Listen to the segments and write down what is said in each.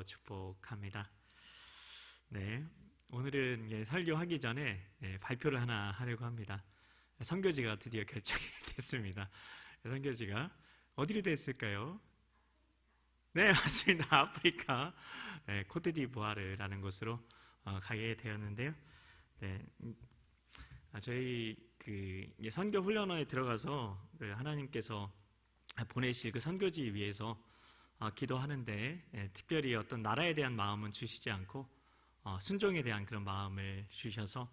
축복합니다. 네, 오늘은 설교하기 전에 발표를 하나 하려고 합니다. 선교지가 드디어 결정이 됐습니다. 선교지가 어디로 됐을까요? 네, 맞습니다. 아프리카 코트디부아르라는 곳으로 가게 되었는데요. 네, 저희 선교 훈련원에 들어가서 하나님께서 보내실 그 선교지 위해서 기도하는데 특별히 어떤 나라에 대한 마음은 주시지 않고 순종에 대한 그런 마음을 주셔서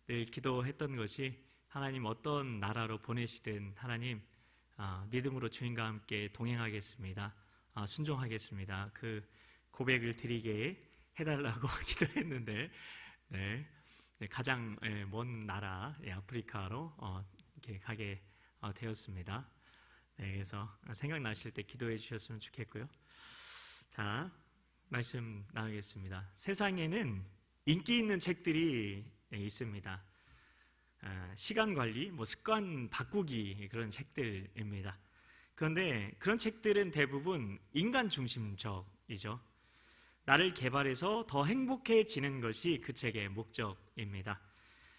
늘 기도했던 것이 하나님 어떤 나라로 보내시든 하나님 믿음으로 주님과 함께 동행하겠습니다. 순종하겠습니다. 그 고백을 드리게 해달라고 기도했는데 가장 먼 나라 아프리카로 이렇게 가게 되었습니다. 그래서 생각나실 때 기도해 주셨으면 좋겠고요. 자, 말씀 나누겠습니다. 세상에는 인기 있는 책들이 있습니다. 시간 관리, 습관 바꾸기 그런 책들입니다. 그런데 그런 책들은 대부분 인간 중심적이죠. 나를 개발해서 더 행복해지는 것이 그 책의 목적입니다.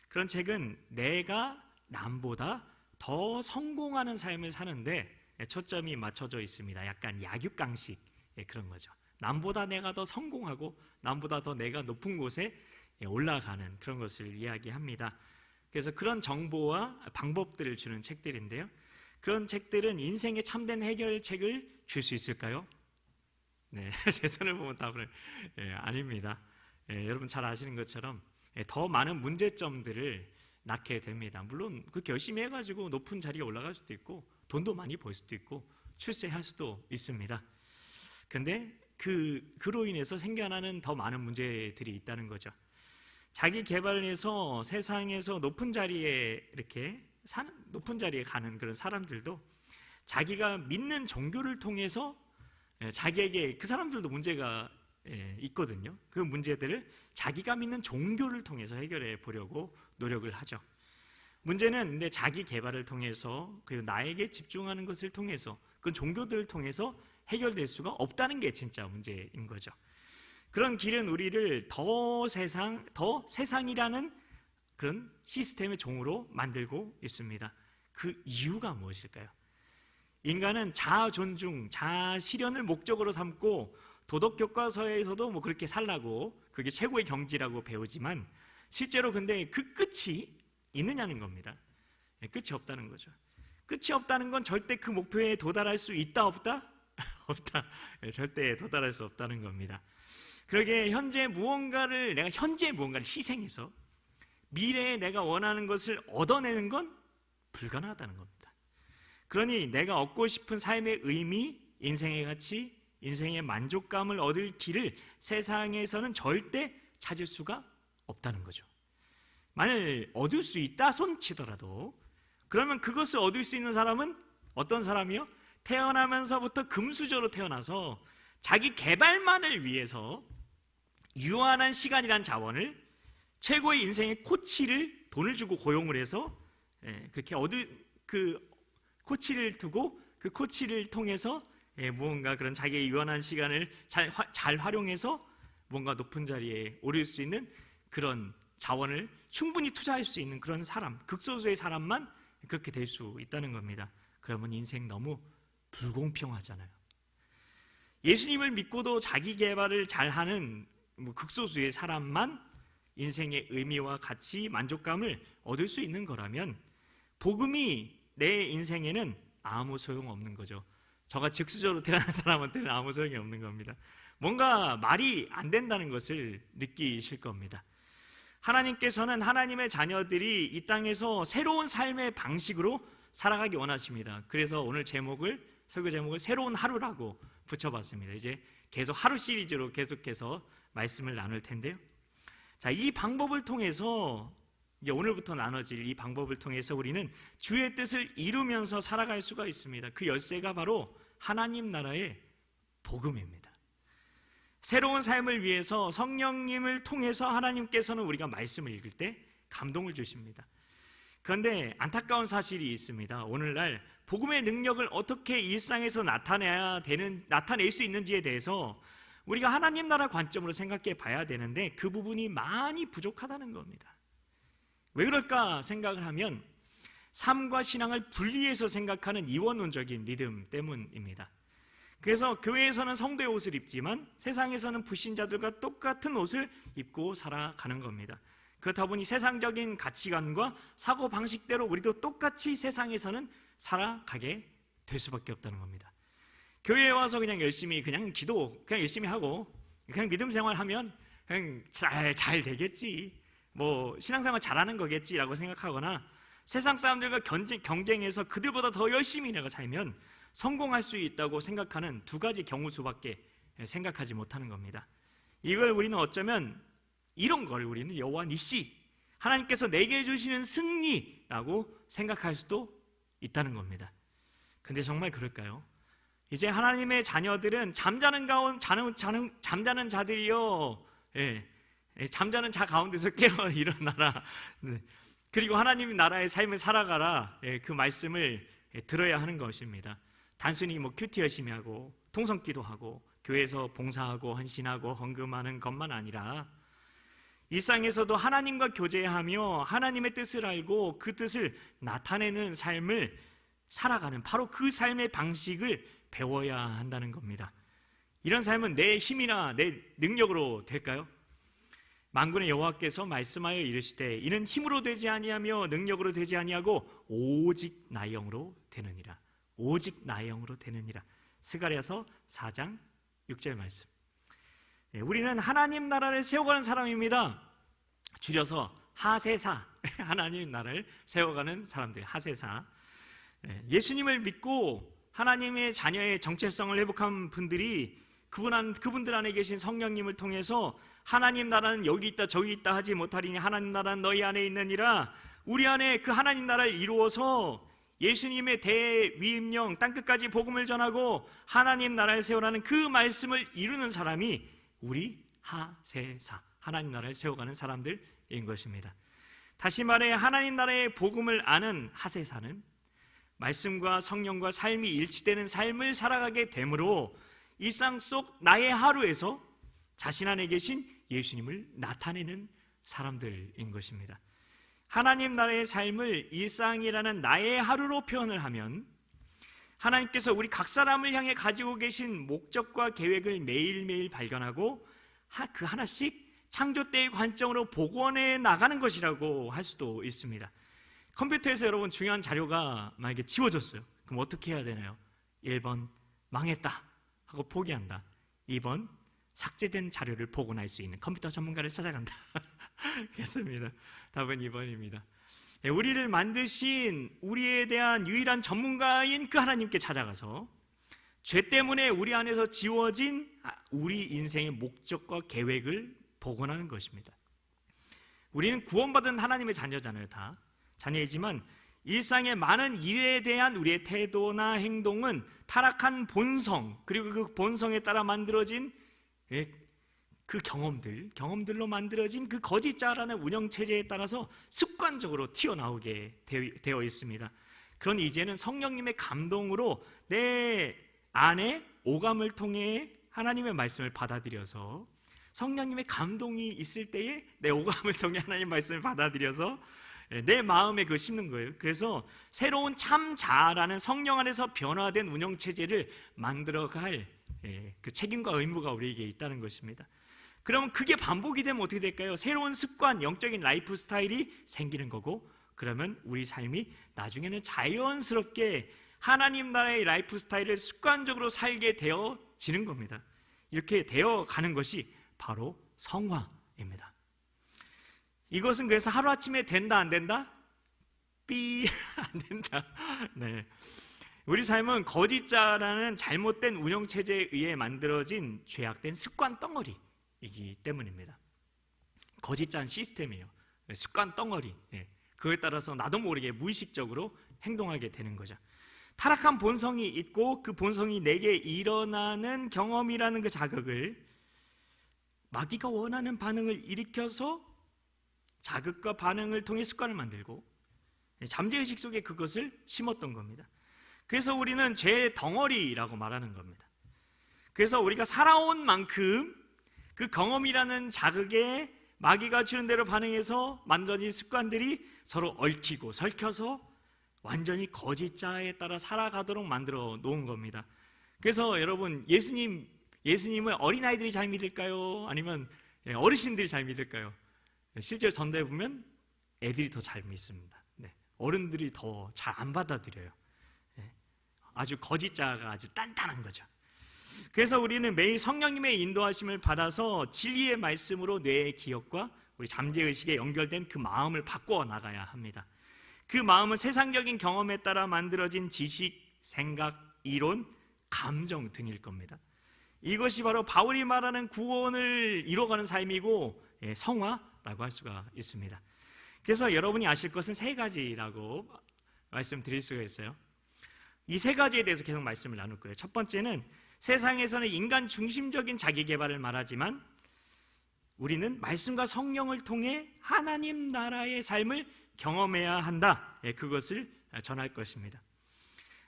그런 책은 내가 남보다 더 성공하는 삶을 사는데 초점이 맞춰져 있습니다. 약간 약육강식 그런 거죠. 남보다 내가 더 성공하고 남보다 더 내가 높은 곳에 올라가는 그런 것을 이야기합니다. 그래서 그런 정보와 방법들을 주는 책들인데요. 그런 책들은 인생의 참된 해결책을 줄 수 있을까요? 네, 제 손을 보면 답은 아닙니다. 여러분 잘 아시는 것처럼 더 많은 문제점들을 낳게 됩니다. 물론 그렇게 열심히 해가지고 높은 자리에 올라갈 수도 있고 돈도 많이 벌 수도 있고 출세할 수도 있습니다. 근데 그로 인해서 생겨나는 더 많은 문제들이 있다는 거죠. 자기 개발을 해서 세상에서 높은 자리에 가는 그런 사람들도 자기가 믿는 종교를 통해서 자기에게 그 사람들도 문제가 있거든요. 그 문제들을 자기가 믿는 종교를 통해서 해결해 보려고 노력을 하죠. 문제는 근데 자기 개발을 통해서 그리고 나에게 집중하는 것을 통해서 그 종교들을 통해서 해결될 수가 없다는 게 진짜 문제인 거죠. 그런 길은 우리를 더 세상이라는 그런 시스템의 종으로 만들고 있습니다. 그 이유가 무엇일까요? 인간은 자아 존중, 자아 실현을 목적으로 삼고 도덕 교과서에서도 그렇게 살라고 그게 최고의 경지라고 배우지만 실제로 근데 그 끝이 있느냐는 겁니다. 끝이 없다는 거죠. 끝이 없다는 건 절대 그 목표에 도달할 수 있다 없다? 없다. 절대 도달할 수 없다는 겁니다. 그러게 현재 무언가를 희생해서 미래에 내가 원하는 것을 얻어내는 건 불가능하다는 겁니다. 그러니 내가 얻고 싶은 삶의 의미, 인생의 가치, 인생의 만족감을 얻을 길을 세상에서는 절대 찾을 수가 없다는 거죠. 만일 얻을 수 있다 손치더라도 그러면 그것을 얻을 수 있는 사람은 어떤 사람이요? 태어나면서부터 금수저로 태어나서 자기 개발만을 위해서 유한한 시간이란 자원을 최고의 인생의 코치를 돈을 주고 고용을 해서 그렇게 코치를 두고 그 코치를 통해서 무언가 그런 자기의 유한한 시간을 잘 활용해서 뭔가 높은 자리에 오를 수 있는 그런 자원을 충분히 투자할 수 있는 그런 사람, 극소수의 사람만 그렇게 될 수 있다는 겁니다. 그러면 인생 너무 불공평하잖아요. 예수님을 믿고도 자기 개발을 잘하는 극소수의 사람만 인생의 의미와 가치, 만족감을 얻을 수 있는 거라면 복음이 내 인생에는 아무 소용없는 거죠. 저같이 극수저로 태어난 사람한테는 아무 소용이 없는 겁니다. 뭔가 말이 안 된다는 것을 느끼실 겁니다. 하나님께서는 하나님의 자녀들이 이 땅에서 새로운 삶의 방식으로 살아가기 원하십니다. 그래서 오늘 설교 제목을 새로운 하루라고 붙여봤습니다. 이제 계속 하루 시리즈로 계속해서 말씀을 나눌 텐데요. 자, 이 방법을 통해서 이제 오늘부터 나눠질 이 방법을 통해서 우리는 주의 뜻을 이루면서 살아갈 수가 있습니다. 그 열쇠가 바로 하나님 나라의 복음입니다. 새로운 삶을 위해서 성령님을 통해서 하나님께서는 우리가 말씀을 읽을 때 감동을 주십니다. 그런데 안타까운 사실이 있습니다. 오늘날 복음의 능력을 어떻게 일상에서 나타낼 수 있는지에 대해서 우리가 하나님 나라 관점으로 생각해 봐야 되는데 그 부분이 많이 부족하다는 겁니다. 왜 그럴까 생각을 하면 삶과 신앙을 분리해서 생각하는 이원론적인 믿음 때문입니다. 그래서 교회에서는 성도의 옷을 입지만 세상에서는 불신자들과 똑같은 옷을 입고 살아가는 겁니다. 그렇다 보니 세상적인 가치관과 사고방식대로 우리도 똑같이 세상에서는 살아가게 될 수밖에 없다는 겁니다. 교회에 와서 그냥 열심히 그냥 기도 그냥 열심히 하고 그냥 믿음 생활하면 그냥 잘 되겠지, 뭐 신앙생활 잘하는 거겠지라고 생각하거나 세상 사람들과 경쟁해서 그들보다 더 열심히 내가 살면 성공할 수 있다고 생각하는 두 가지 경우 수밖에 생각하지 못하는 겁니다. 이걸 우리는 어쩌면 이런 걸 우리는 여호와 니시, 하나님께서 내게 주시는 승리라고 생각할 수도 있다는 겁니다. 근데 정말 그럴까요? 이제 하나님의 자녀들은 잠자는 자들이요, 잠자는 자 가운데서 깨어 일어나라, 그리고 하나님 나라의 삶을 살아가라, 그 말씀을 들어야 하는 것입니다. 단순히 뭐 큐티 열심히 하고 통성기도 하고 교회에서 봉사하고 헌신하고 헌금하는 것만 아니라 일상에서도 하나님과 교제하며 하나님의 뜻을 알고 그 뜻을 나타내는 삶을 살아가는, 바로 그 삶의 방식을 배워야 한다는 겁니다. 이런 삶은 내 힘이나 내 능력으로 될까요? 만군의 여호와께서 말씀하여 이르시되 이는 힘으로 되지 아니하며 능력으로 되지 아니하고 오직 나의 영으로 되느니라. 오직 나의 영으로 되느니라. 스가랴서 4장 6절 말씀. 우리는 하나님 나라를 세워가는 사람입니다. 줄여서 하세사, 하나님 나라를 세워가는 사람들, 하세사. 예수님을 믿고 하나님의 자녀의 정체성을 회복한 분들이 그분들 안에 계신 성령님을 통해서 하나님 나라는 여기 있다 저기 있다 하지 못하리니 하나님 나라는 너희 안에 있느니라, 우리 안에 그 하나님 나라를 이루어서 예수님의 대위임령 땅끝까지 복음을 전하고 하나님 나라를 세우라는 그 말씀을 이루는 사람이 우리 하세사, 하나님 나라를 세워가는 사람들인 것입니다. 다시 말해 하나님 나라의 복음을 아는 하세사는 말씀과 성령과 삶이 일치되는 삶을 살아가게 되므로 일상 속 나의 하루에서 자신 안에 계신 예수님을 나타내는 사람들인 것입니다. 하나님 나라의 삶을 일상이라는 나의 하루로 표현을 하면 하나님께서 우리 각 사람을 향해 가지고 계신 목적과 계획을 매일매일 발견하고 그 하나씩 창조 때의 관점으로 복원해 나가는 것이라고 할 수도 있습니다. 컴퓨터에서 여러분 중요한 자료가 만약에 지워졌어요. 그럼 어떻게 해야 되나요? 1번 망했다 하고 포기한다. 2번 삭제된 자료를 복원할 수 있는 컴퓨터 전문가를 찾아간다. 그렇습니다. 답은 2번입니다. 우리를 만드신 우리에 대한 유일한 전문가인 그 하나님께 찾아가서 죄 때문에 우리 안에서 지워진 우리 인생의 목적과 계획을 복원하는 것입니다. 우리는 구원받은 하나님의 자녀잖아요. 다 자녀이지만 일상의 많은 일에 대한 우리의 태도나 행동은 타락한 본성, 그리고 그 본성에 따라 만들어진 그 경험들로 만들어진 그 거짓자라는 운영체제에 따라서 습관적으로 튀어나오게 되어 있습니다. 그러니 이제는 성령님의 감동으로 내 안에 오감을 통해 하나님의 말씀을 받아들여서, 성령님의 감동이 있을 때에 내 오감을 통해 하나님의 말씀을 받아들여서 내 마음에 그걸 심는 거예요. 그래서 새로운 참 자아라는 성령 안에서 변화된 운영체제를 만들어갈 그 책임과 의무가 우리에게 있다는 것입니다. 그러면 그게 반복이 되면 어떻게 될까요? 새로운 습관, 영적인 라이프 스타일이 생기는 거고, 그러면 우리 삶이 나중에는 자연스럽게 하나님 나라의 라이프 스타일을 습관적으로 살게 되어지는 겁니다. 이렇게 되어가는 것이 바로 성화입니다. 이것은 그래서 하루아침에 된다 안 된다? 안 된다. 네. 우리 삶은 거짓자라는 잘못된 운영체제에 의해 만들어진 죄악된 습관 덩어리이기 때문입니다. 거짓자는 시스템이에요. 습관 덩어리. 그거에 따라서 나도 모르게 무의식적으로 행동하게 되는 거죠. 타락한 본성이 있고 그 본성이 내게 일어나는 경험이라는 그 자극을, 마귀가 원하는 반응을 일으켜서 자극과 반응을 통해 습관을 만들고 잠재의식 속에 그것을 심었던 겁니다. 그래서 우리는 죄의 덩어리라고 말하는 겁니다. 그래서 우리가 살아온 만큼 그 경험이라는 자극에 마귀가 주는 대로 반응해서 만들어진 습관들이 서로 얽히고 설켜서 완전히 거짓자에 따라 살아가도록 만들어 놓은 겁니다. 그래서 여러분, 예수님을 어린아이들이 잘 믿을까요? 아니면 어르신들이 잘 믿을까요? 실제로 전도해 보면 애들이 더 잘 믿습니다. 어른들이 더 잘 안 받아들여요. 아주 거짓자가 아주 단단한 거죠. 그래서 우리는 매일 성령님의 인도하심을 받아서 진리의 말씀으로 뇌의 기억과 우리 잠재의식에 연결된 그 마음을 바꿔 나가야 합니다. 그 마음은 세상적인 경험에 따라 만들어진 지식, 생각, 이론, 감정 등일 겁니다. 이것이 바로 바울이 말하는 구원을 이뤄가는 삶이고 성화라고 할 수가 있습니다. 그래서 여러분이 아실 것은 세 가지라고 말씀드릴 수가 있어요. 이 세 가지에 대해서 계속 말씀을 나눌 거예요. 첫 번째는 세상에서는 인간 중심적인 자기 개발을 말하지만 우리는 말씀과 성령을 통해 하나님 나라의 삶을 경험해야 한다. 그것을 전할 것입니다.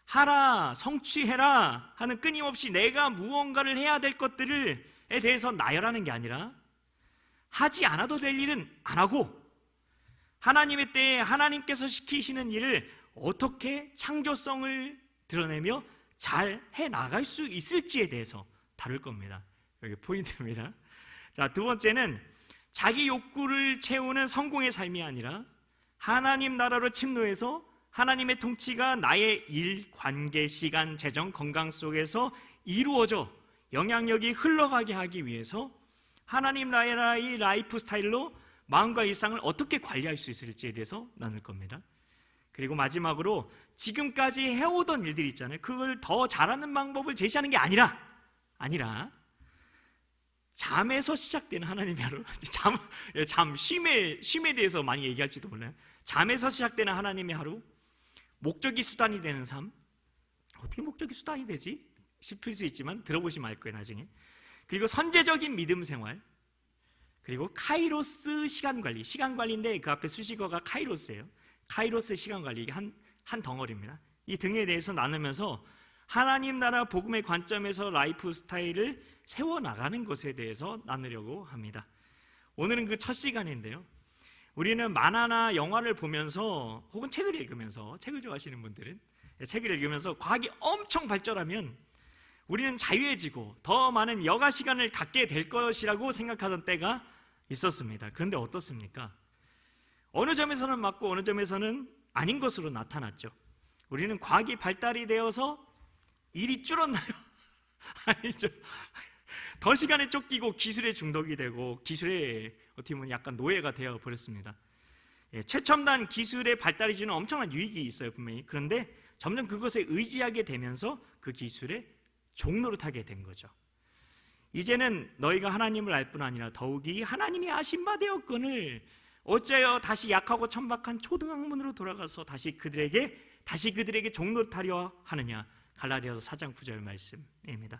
하라, 성취해라 하는 끊임없이 내가 무언가를 해야 될 것들에 대해서 나열하는 게 아니라 하지 않아도 될 일은 안 하고 하나님의 때에 하나님께서 시키시는 일을 어떻게 창조성을 드러내며 잘 해나갈 수 있을지에 대해서 다룰 겁니다. 여기 포인트입니다. 자, 두 번째는 자기 욕구를 채우는 성공의 삶이 아니라 하나님 나라로 침노해서 하나님의 통치가 나의 일, 관계, 시간, 재정, 건강 속에서 이루어져 영향력이 흘러가게 하기 위해서 하나님 나라의 라이프 스타일로 마음과 일상을 어떻게 관리할 수 있을지에 대해서 나눌 겁니다. 그리고 마지막으로 지금까지 해오던 일들이 있잖아요. 그걸 더 잘하는 방법을 제시하는 게 아니라 잠에서 시작되는 하나님의 하루. 쉼에 대해서 많이 얘기할지도 몰라요. 잠에서 시작되는 하나님의 하루, 목적이 수단이 되는 삶. 어떻게 목적이 수단이 되지? 싶을 수 있지만 들어보시면 알 거예요, 나중에. 그리고 선제적인 믿음 생활, 그리고 카이로스 시간관리. 시간관리인데 그 앞에 수식어가 카이로스예요. 카이로스 시간관리, 이게 한 덩어리입니다. 이 등에 대해서 나누면서 하나님 나라 복음의 관점에서 라이프 스타일을 세워나가는 것에 대해서 나누려고 합니다. 오늘은 그 첫 시간인데요, 우리는 만화나 영화를 보면서 혹은 책을 읽으면서, 책을 좋아하시는 분들은 책을 읽으면서 과학이 엄청 발전하면 우리는 자유해지고 더 많은 여가 시간을 갖게 될 것이라고 생각하던 때가 있었습니다. 그런데 어떻습니까? 어느 점에서는 맞고 어느 점에서는 아닌 것으로 나타났죠. 우리는 과학이 발달이 되어서 일이 줄었나요? 아니죠. 더 시간에 쫓기고 기술에 중독이 되고 기술에 어떻게 보면 약간 노예가 되어 버렸습니다. 최첨단 기술의 발달이 주는 엄청난 유익이 있어요, 분명히. 그런데 점점 그것에 의지하게 되면서 그 기술의 종노릇하게 된 거죠. 이제는 너희가 하나님을 알 뿐 아니라 더욱이 하나님이 아신 바 되었거늘 어째여 다시 약하고 천박한 초등학문으로 돌아가서 다시 그들에게 종노릇하려 하느냐. 갈라디아서 4장 9절 말씀입니다.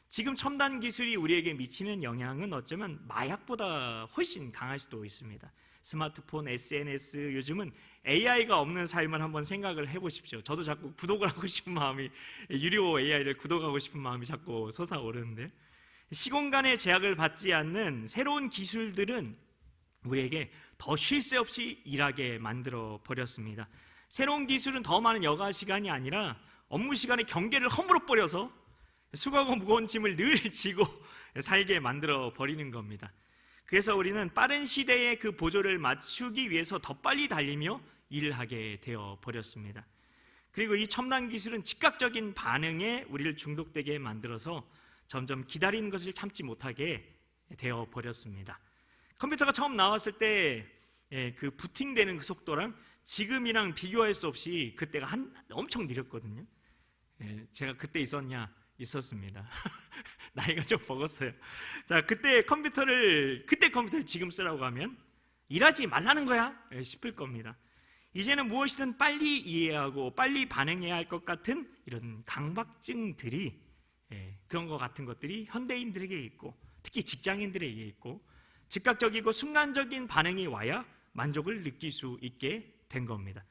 지금 첨단 기술이 우리에게 미치는 영향은 어쩌면 마약보다 훨씬 강할 수도 있습니다. 스마트폰, SNS, 요즘은 AI가 없는 삶을 한번 생각을 해보십시오. 저도 자꾸 구독을 하고 싶은 마음이, 유료 AI를 구독하고 싶은 마음이 자꾸 솟아오르는데, 시공간의 제약을 받지 않는 새로운 기술들은 우리에게 더 쉴 새 없이 일하게 만들어 버렸습니다. 새로운 기술은 더 많은 여가 시간이 아니라 업무 시간의 경계를 허물어 버려서 수고하고 무거운 짐을 늘 지고 살게 만들어 버리는 겁니다. 그래서 우리는 빠른 시대의 그 보조를 맞추기 위해서 더 빨리 달리며 일을 하게 되어 버렸습니다. 그리고 이 첨단 기술은 즉각적인 반응에 우리를 중독되게 만들어서 점점 기다리는 것을 참지 못하게 되어 버렸습니다. 컴퓨터가 처음 나왔을 때 그 부팅되는 그 속도랑 지금이랑 비교할 수 없이 그때가 엄청 느렸거든요. 제가 그때 있었습니다. 나이가 좀 먹었어요. 자, 그때 컴퓨터를 지금 쓰라고 하면 일하지 말라는 거야 싶을 겁니다. 이제는 무엇이든 빨리 이해하고 빨리 반응해야 할 것 같은 이런 강박증들이, 그런 것 같은 것들이 현대인들에게 있고 특히 직장인들에게 있고, 즉각적이고 순간적인 반응이 와야 만족을 느낄 수 있게 된 겁니다.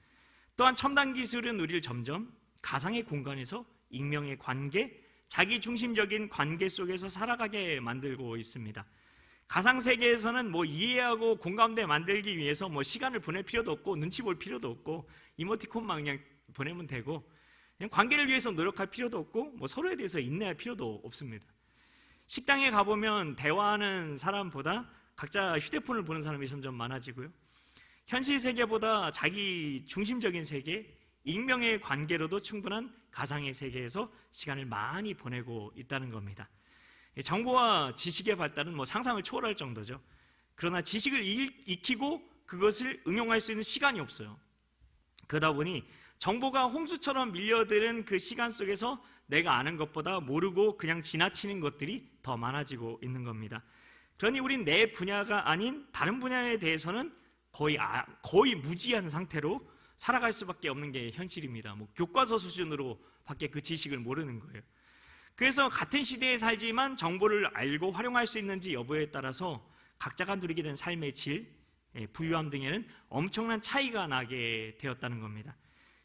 또한 첨단 기술은 우리를 점점 가상의 공간에서 익명의 관계, 자기 중심적인 관계 속에서 살아가게 만들고 있습니다. 가상세계에서는 이해하고 공감대 만들기 위해서 시간을 보낼 필요도 없고 눈치 볼 필요도 없고 이모티콘만 그냥 보내면 되고 그냥 관계를 위해서 노력할 필요도 없고 서로에 대해서 인내할 필요도 없습니다. 식당에 가보면 대화하는 사람보다 각자 휴대폰을 보는 사람이 점점 많아지고요. 현실 세계보다 자기 중심적인 세계, 익명의 관계로도 충분한 가상의 세계에서 시간을 많이 보내고 있다는 겁니다. 정보와 지식의 발달은 상상을 초월할 정도죠. 그러나 지식을 익히고 그것을 응용할 수 있는 시간이 없어요. 그러다 보니 정보가 홍수처럼 밀려드는 그 시간 속에서 내가 아는 것보다 모르고 그냥 지나치는 것들이 더 많아지고 있는 겁니다. 그러니 우린 내 분야가 아닌 다른 분야에 대해서는 거의 무지한 상태로 살아갈 수밖에 없는 게 현실입니다. 교과서 수준으로 밖에 그 지식을 모르는 거예요. 그래서 같은 시대에 살지만 정보를 알고 활용할 수 있는지 여부에 따라서 각자가 누리게 된 삶의 질, 부유함 등에는 엄청난 차이가 나게 되었다는 겁니다.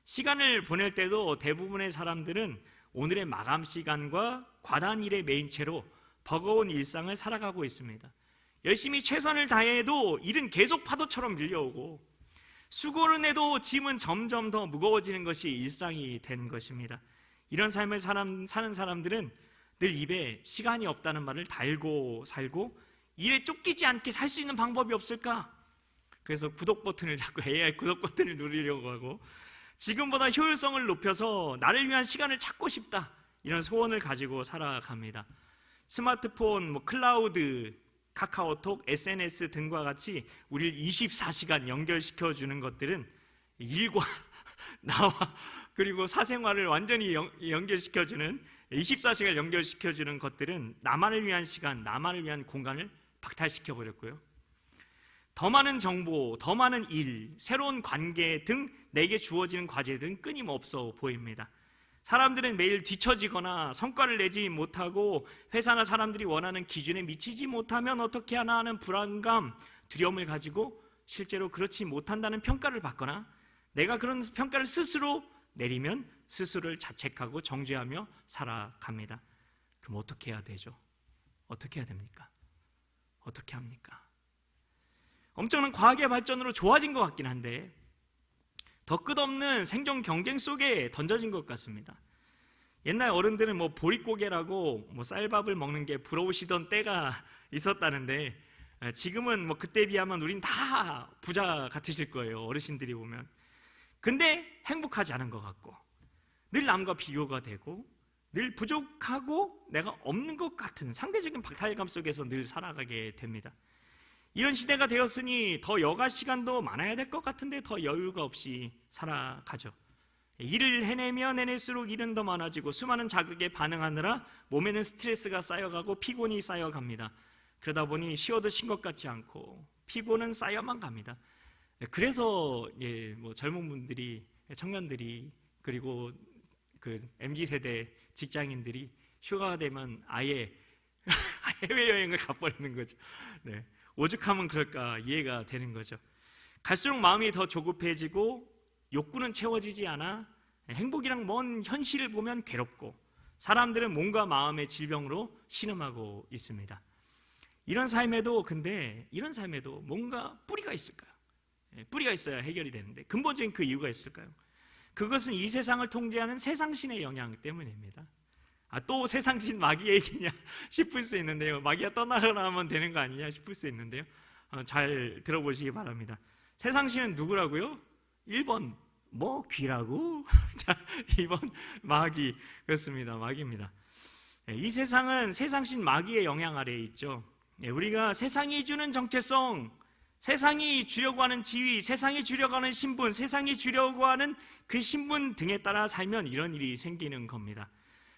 시간을 보낼 때도 대부분의 사람들은 오늘의 마감 시간과 과다한 일에 메인 채로 버거운 일상을 살아가고 있습니다. 열심히 최선을 다해도 일은 계속 파도처럼 밀려오고 수고를 해도 짐은 점점 더 무거워지는 것이 일상이 된 것입니다. 이런 삶을 사는 사람들은 늘 입에 시간이 없다는 말을 달고 살고 일에 쫓기지 않게 살 수 있는 방법이 없을까? 그래서 구독 버튼을 자꾸 AI 구독 버튼을 누리려고 하고 지금보다 효율성을 높여서 나를 위한 시간을 찾고 싶다, 이런 소원을 가지고 살아갑니다. 스마트폰, 클라우드, 카카오톡, SNS 등과 같이 우리를 24시간 연결시켜주는 것들은 일과 나와 그리고 사생활을 완전히 연결시켜주는 24시간 연결시켜주는 것들은 나만을 위한 시간, 나만을 위한 공간을 박탈시켜버렸고요. 더 많은 정보, 더 많은 일, 새로운 관계 등 내게 주어지는 과제들은 끊임없어 보입니다. 사람들은 매일 뒤처지거나 성과를 내지 못하고 회사나 사람들이 원하는 기준에 미치지 못하면 어떻게 하나 하는 불안감, 두려움을 가지고 실제로 그렇지 못한다는 평가를 받거나 내가 그런 평가를 스스로 내리면 스스로를 자책하고 정죄하며 살아갑니다. 그럼 어떻게 해야 되죠? 어떻게 해야 됩니까? 어떻게 합니까? 엄청난 과학의 발전으로 좋아진 것 같긴 한데 더 끝없는 생존 경쟁 속에 던져진 것 같습니다. 옛날 어른들은 보릿고개라고 쌀밥을 먹는 게 부러우시던 때가 있었다는데 지금은 그때에 비하면 우린 다 부자 같으실 거예요. 어르신들이 보면. 근데 행복하지 않은 것 같고 늘 남과 비교가 되고 늘 부족하고 내가 없는 것 같은 상대적인 박탈감 속에서 늘 살아가게 됩니다. 이런 시대가 되었으니 더 여가 시간도 많아야 될 것 같은데 더 여유가 없이 살아가죠. 일을 해내면 해낼수록 일은 더 많아지고 수많은 자극에 반응하느라 몸에는 스트레스가 쌓여가고 피곤이 쌓여갑니다. 그러다 보니 쉬어도 쉰 것 같지 않고 피곤은 쌓여만 갑니다. 그래서 젊은 분들이, 청년들이, 그리고 그 MZ세대 직장인들이 휴가가 되면 아예 해외여행을 가버리는 거죠. 네. 오죽하면 그럴까 이해가 되는 거죠. 갈수록 마음이 더 조급해지고 욕구는 채워지지 않아 행복이랑 먼 현실을 보면 괴롭고 사람들은 몸과 마음의 질병으로 신음하고 있습니다. 이런 삶에도 뭔가 뿌리가 있을까요? 뿌리가 있어야 해결이 되는데 근본적인 그 이유가 있을까요? 그것은 이 세상을 통제하는 세상신의 영향 때문입니다. 또 세상신 마귀 얘기냐 싶을 수 있는데요. 마귀가 떠나가면 되는 거 아니냐 싶을 수 있는데요. 잘 들어보시기 바랍니다. 세상신은 누구라고요? 1번 귀라고? 자, 2번 마귀. 그렇습니다. 마귀입니다. 이 세상은 세상신 마귀의 영향 아래에 있죠. 우리가 세상이 주는 정체성, 세상이 주려고 하는 지위, 세상이 주려고 하는 신분, 세상이 주려고 하는 그 신분 등에 따라 살면 이런 일이 생기는 겁니다.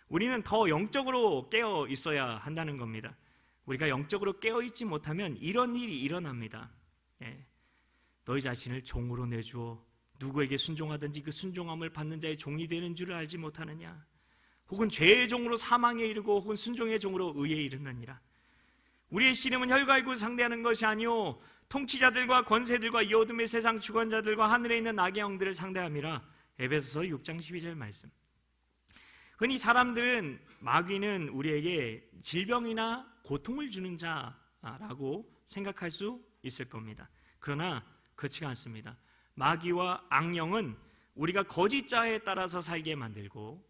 우리는 더 영적으로 깨어 있어야 한다는 겁니다. 우리가 영적으로 깨어 있지 못하면 이런 일이 일어납니다. 너희 자신을 종으로 내주어 누구에게 순종하든지 그 순종함을 받는 자의 종이 되는 줄을 알지 못하느냐? 혹은 죄의 종으로 사망에 이르고 혹은 순종의 종으로 의에 이르느니라. 우리의 씨름은 혈과 육을 상대하는 것이 아니요 통치자들과 권세들과 이 어둠의 세상 주관자들과 하늘에 있는 악의 영들을 상대함이라. 에베소서 6장 12절 말씀. 흔히 사람들은 마귀는 우리에게 질병이나 고통을 주는 자라고 생각할 수 있을 겁니다. 그러나 그렇지가 않습니다. 마귀와 악령은 우리가 거짓 자에 따라서 살게 만들고,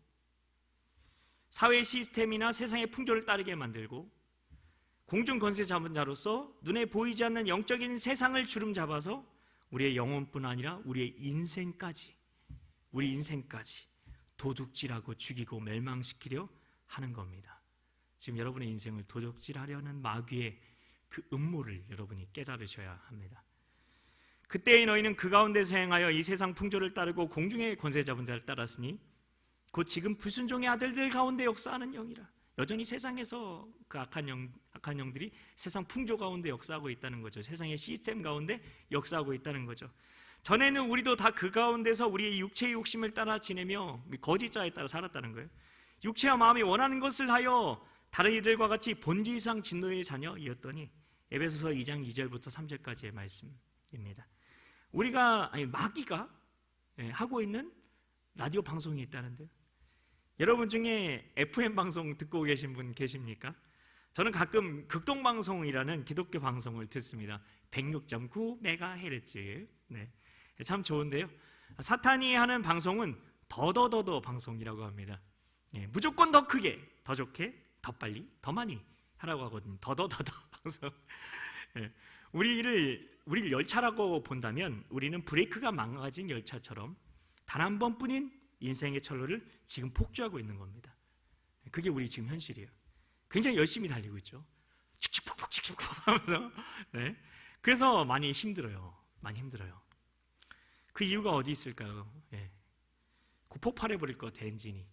사회 시스템이나 세상의 풍조를 따르게 만들고, 공중 권세 잡은 자로서 눈에 보이지 않는 영적인 세상을 주름 잡아서 우리의 영혼뿐 아니라 우리 인생까지 도둑질하고 죽이고 멸망시키려 하는 겁니다. 지금 여러분의 인생을 도둑질하려는 마귀의 그 음모를 여러분이 깨달으셔야 합니다. 그때의 너희는 그 가운데서 행하여 이 세상 풍조를 따르고 공중의 권세 잡은 자를 따랐으니 곧 지금 불순종의 아들들 가운데 역사하는 영이라. 여전히 세상에서 그 악한 영들이 세상 풍조 가운데 역사하고 있다는 거죠. 세상의 시스템 가운데 역사하고 있다는 거죠. 전에는 우리도 다 그 가운데서 우리의 육체의 욕심을 따라 지내며 거짓 자에 따라 살았다는 거예요. 육체와 마음이 원하는 것을 하여 다른 이들과 같이 본질상 진노의 자녀이었더니, 에베소서 2장 2절부터 3절까지의 말씀입니다. 마귀가 하고 있는 라디오 방송이 있다는데요. 여러분 중에 FM 방송 듣고 계신 분 계십니까? 저는 가끔 극동방송이라는 기독교 방송을 듣습니다. 106.9MHz. 참 좋은데요. 사탄이 하는 방송은 더더더더 방송이라고 합니다. 무조건 더 크게, 더 좋게, 더 빨리, 더 많이 하라고 하거든요. 더더더더 방송. 우리를 열차라고 본다면 우리는 브레이크가 망가진 열차처럼 단 한 번뿐인 인생의 철로를 지금 폭주하고 있는 겁니다. 그게 우리 지금 현실이에요. 굉장히 열심히 달리고 있죠. 축축폭폭 축축폭 하면서. 그래서 많이 힘들어요. 그 이유가 어디 있을까요? 폭발해버릴 것 같아, 엔진이.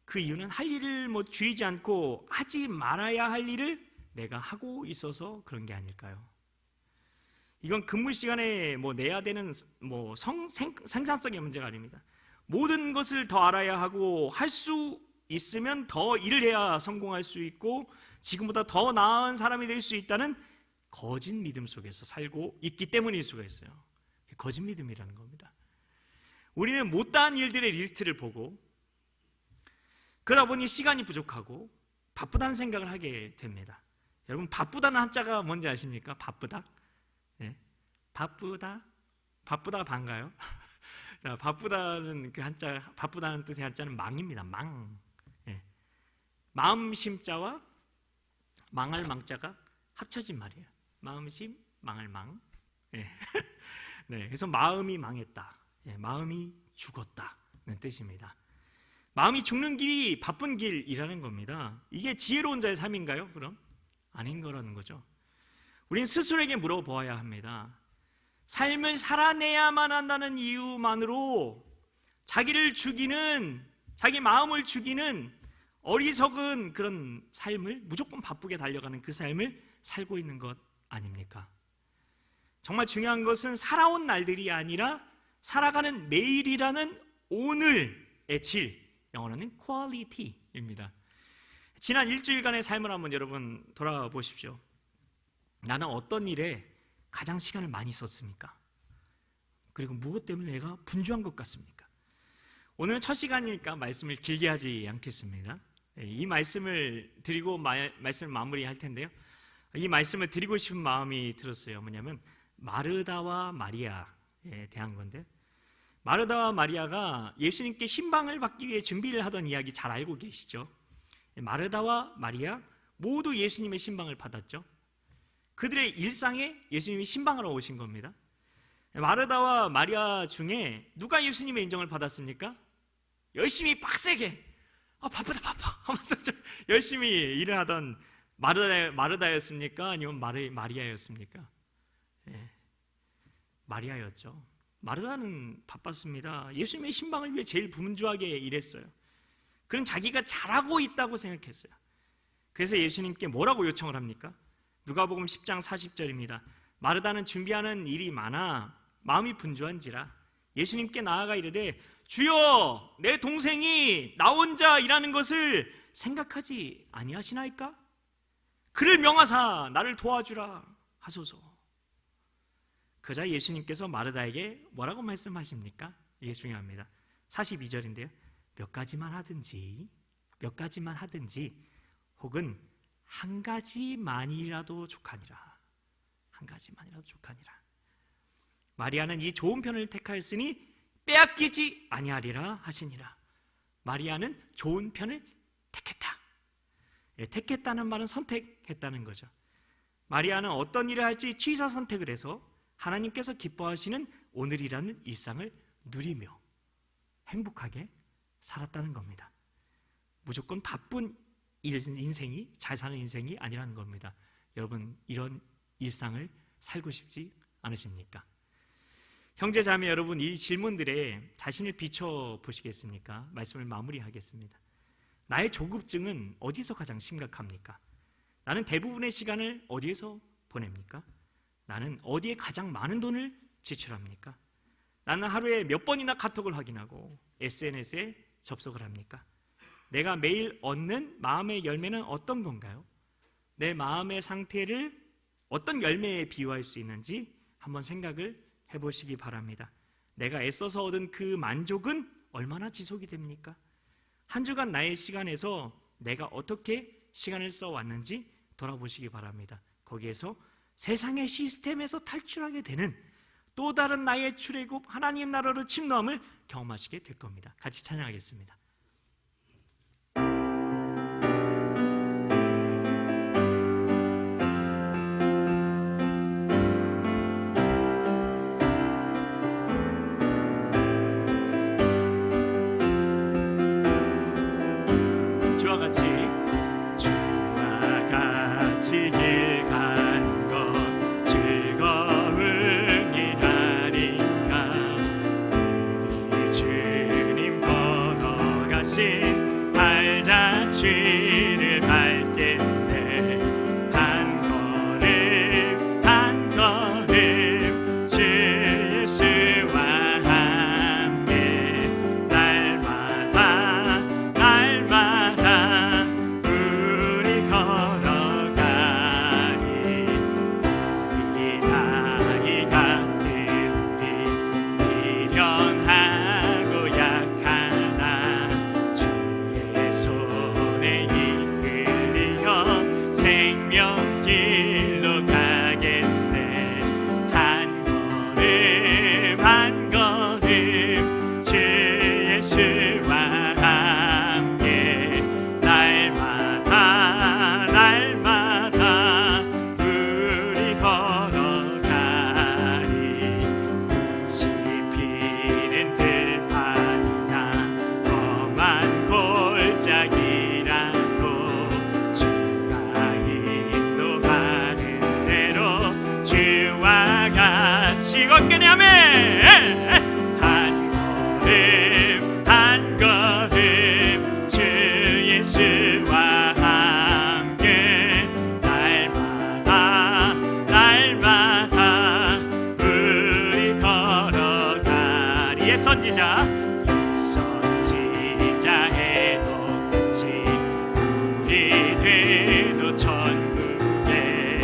그 이유는 할 일을 줄이지 않고 하지 말아야 할 일을 내가 하고 있어서 그런 게 아닐까요? 이건 근무 시간에 내야 되는 생산성의 문제가 아닙니다. 모든 것을 더 알아야 하고 할 수 있으면 더 일을 해야 성공할 수 있고 지금보다 더 나은 사람이 될 수 있다는 거짓 믿음 속에서 살고 있기 때문일 수가 있어요. 거짓 믿음이라는 겁니다. 우리는 못다한 일들의 리스트를 보고 그러다 보니 시간이 부족하고 바쁘다는 생각을 하게 됩니다. 여러분, 바쁘다는 한자가 뭔지 아십니까? 바쁘다. 바쁘다 반가요? 자, 바쁘다는 그 한자, 바쁘다는 뜻의 한자는 망입니다. 망. 마음심자와 망할 망자가 합쳐진 말이에요. 마음심, 망할 망. 그래서 마음이 망했다. 마음이 죽었다는 뜻입니다. 마음이 죽는 길이 바쁜 길이라는 겁니다. 이게 지혜로운 자의 삶인가요? 그럼 아닌 거라는 거죠. 우리는 스스로에게 물어보아야 합니다. 삶을 살아내야만 한다는 이유만으로 자기를 죽이는, 자기 마음을 죽이는 어리석은 그런 삶을, 무조건 바쁘게 달려가는 그 삶을 살고 있는 것 아닙니까? 정말 중요한 것은 살아온 날들이 아니라 살아가는 매일이라는 오늘의 질, 영어로는 quality입니다. 지난 일주일간의 삶을 한번 여러분 돌아보십시오. 나는 어떤 일에 가장 시간을 많이 썼습니까? 그리고 무엇 때문에 내가 분주한 것 같습니까? 오늘은 첫 시간이니까 말씀을 길게 하지 않겠습니다. 이 말씀을 드리고 말씀을 마무리할 텐데요. 이 말씀을 드리고 싶은 마음이 들었어요. 뭐냐면 마르다와 마리아에 대한 건데, 마르다와 마리아가 예수님께 신방을 받기 위해 준비를 하던 이야기 잘 알고 계시죠? 마르다와 마리아 모두 예수님의 신방을 받았죠. 그들의 일상에 예수님이 신방하러 오신 겁니다. 마르다와 마리아 중에 누가 예수님의 인정을 받았습니까? 열심히 빡세게 바쁘다 하면서 열심히 일을 하던 마르다였습니까? 아니면 마리아였습니까? 마리아였죠. 마르다는 바빴습니다. 예수님의 신방을 위해 제일 분주하게 일했어요. 그는 자기가 잘하고 있다고 생각했어요. 그래서 예수님께 뭐라고 요청을 합니까? 누가복음 10장 40절입니다. 마르다는 준비하는 일이 많아 마음이 분주한지라 예수님께 나아가 이르되 주여, 내 동생이 나 혼자 일하는 것을 생각하지 아니하시나이까? 그를 명하사 나를 도와주라 하소서. 그자 예수님께서 마르다에게 뭐라고 말씀하십니까? 이게 중요합니다. 42절인데요. 몇 가지만 하든지 혹은 한 가지만이라도 족하니라. 한 가지만이라도 족하니라. 마리아는 이 좋은 편을 택하였으니 빼앗기지 아니하리라 하시니라. 마리아는 좋은 편을 택했다. 택했다는 말은 선택했다는 거죠. 마리아는 어떤 일을 할지 취사 선택을 해서 하나님께서 기뻐하시는 오늘이라는 일상을 누리며 행복하게 살았다는 겁니다. 무조건 바쁜 인생이 잘 사는 인생이 아니라는 겁니다. 여러분, 이런 일상을 살고 싶지 않으십니까? 형제 자매 여러분, 이 질문들에 자신을 비춰 보시겠습니까? 말씀을 마무리하겠습니다. 나의 조급증은 어디서 가장 심각합니까? 나는 대부분의 시간을 어디에서 보냅니까? 나는 어디에 가장 많은 돈을 지출합니까? 나는 하루에 몇 번이나 카톡을 확인하고 SNS에 접속을 합니까? 내가 매일 얻는 마음의 열매는 어떤 건가요? 내 마음의 상태를 어떤 열매에 비유할 수 있는지 한번 생각을 해보시기 바랍니다. 내가 애써서 얻은 그 만족은 얼마나 지속이 됩니까? 한 주간 나의 시간에서 내가 어떻게 시간을 써왔는지 돌아보시기 바랍니다. 거기에서 세상의 시스템에서 탈출하게 되는 또 다른 나의 출애굽, 하나님 나라로 침노함을 경험하시게 될 겁니다. 같이 찬양하겠습니다. 발자취를 밟겠네. 한 걸음 한 걸음 주 예수와 함께 날마다 날마다 우리 걸어가리. 이 나이 같은 우리 미련하고 약하나 주의 손에 이끌리어 생명길로 가겠네. 한 걸음 한 걸음 주 예수와 함께 날마다 날마다 우리 걸어가리. 지피는 들판이나 험한 골짜기라도 주가 인도하는 대로 주와 같이 걷겠네. 아멘. 한 걸음 한 걸음 주 예수와 함께 날마다 날마다 우리 걸어가리. 옛 선지자 해독같이 우리 되도 천국에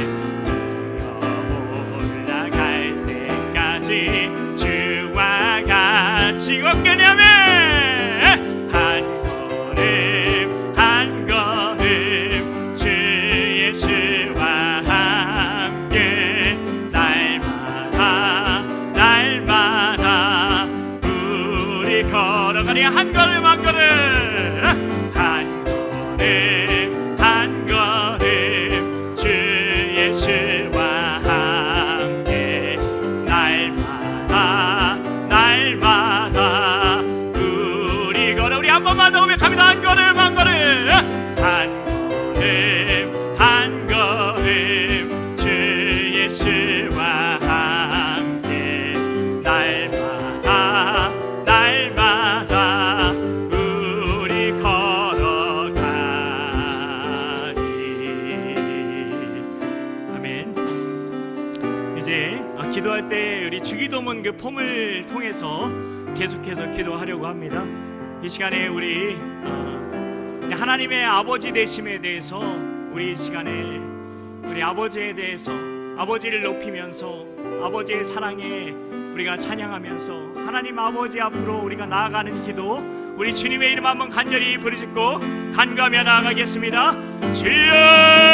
올라갈 때까지 주와 같이 걷겠냐면 한 걸음 한 걸음 주 예수와 함께 날마다 날마다 우리 걸어가리. 한 걸음 한 걸음 한 걸음 한 걸음 주 예수와 함께 날마다 날마다 우리 걸어. 우리 한 번만 더 고백합니다. 한 걸음 한 걸음 한 걸음 한 걸음 주 예수와 함께 날마다 날마다 우리 걸어가리. 아멘. 이제 기도할 때 우리 주기도문 그 폼을 통해서 계속해서 기도하려고 합니다. 이 시간에 우리 하나님의 아버지 되심에 대해서 우리 시간에 우리 아버지에 대해서 아버지를 높이면서 아버지의 사랑에 우리가 찬양하면서 하나님 아버지 앞으로 우리가 나아가는 기도 우리 주님의 이름 한번 간절히 부르짖고 간구하며 나아가겠습니다. 주여